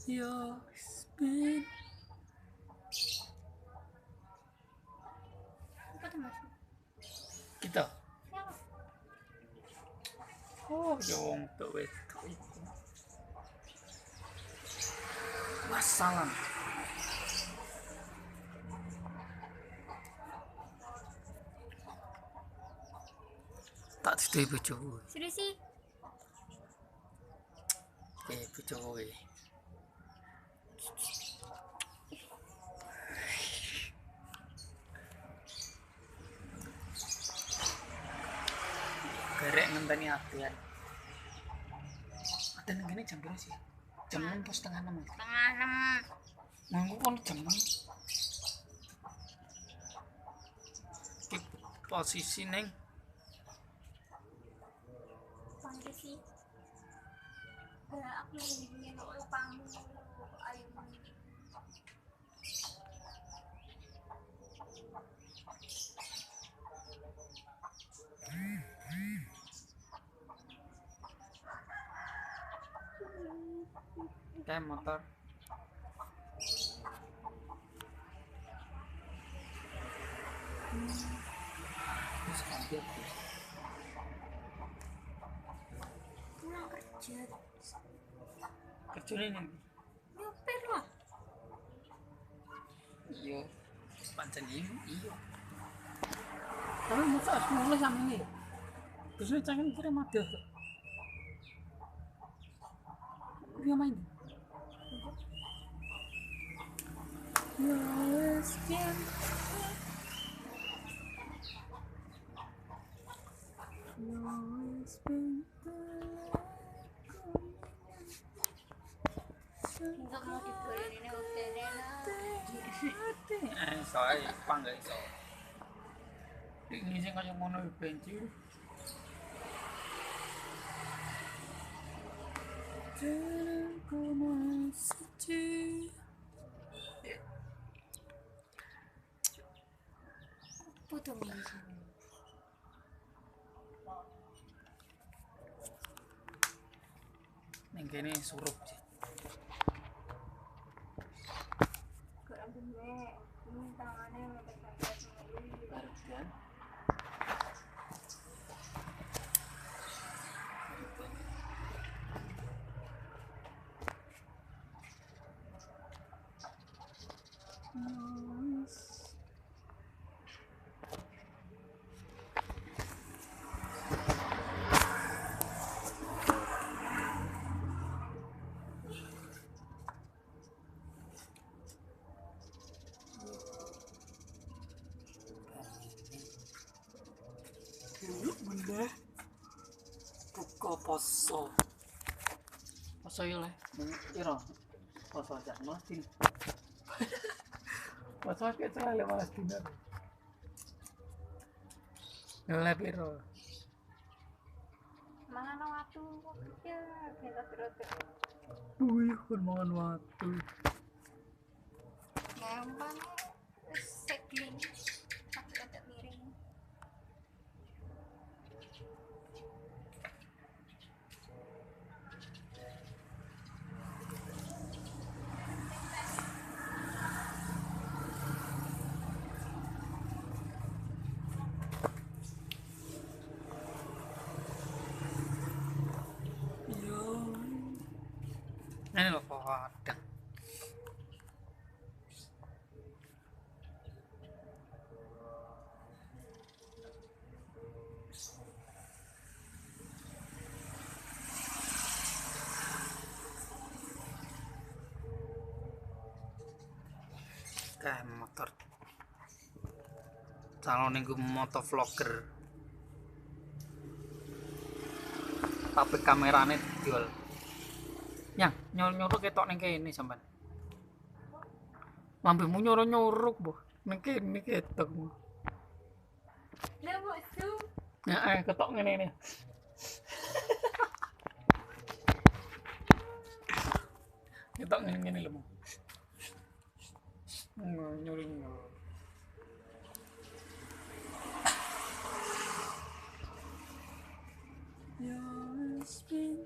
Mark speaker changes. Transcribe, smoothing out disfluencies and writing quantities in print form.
Speaker 1: Your spin.
Speaker 2: Apa tuh mas?
Speaker 1: Kita.
Speaker 2: Siapa?
Speaker 1: Oh, wong tuh itu. Wassalam. Tak sedih bojoku.
Speaker 2: Serius sih?
Speaker 1: Bojoku iki. Gerek ngenteni atian. Ada ning kene jam berapa sih? Jam 6 pas setengah 6.
Speaker 2: Setengah 6.
Speaker 1: Mangku kon jam 6. Ki posisi ning
Speaker 2: Panggil sih. Aku punya pamu. Ayo.
Speaker 1: kayak motor. Terus kaget.
Speaker 2: Pulang kerja.
Speaker 1: Kerjane ning
Speaker 2: Nyopir lah.
Speaker 1: iya. Pancen iya. Tapi masa harus mulai sama ini. Biasanya jangan kira model. Dia main. Yes, can.
Speaker 2: Enggak mau digolerin hotelnya lah.
Speaker 1: Soalnya pangga iso. Ini sing kaya ngono benci.
Speaker 2: Foto ini.
Speaker 1: Ning kene surup sih.
Speaker 2: Kurang bener. Ini tangannya lepas-lepas.
Speaker 1: Barusan. Bunda buka poso ya lah kira poso aja masin poso kayak selalu malas dinar lah piro
Speaker 2: Mangan waktu ya kita terus.
Speaker 1: wih kan mangan waktu
Speaker 2: Gampang. Segling. Pakai kaca miring.
Speaker 1: ini loh padang kayak motor calon gue motor vlogger tapi kameranya jual yang nyuruh ketok neng kene sampean lambemu nyuruh boh neng kene ketok
Speaker 2: Lah bosku.
Speaker 1: ya ketok ngene ini ketok ngene lho mau nyuruh Your spin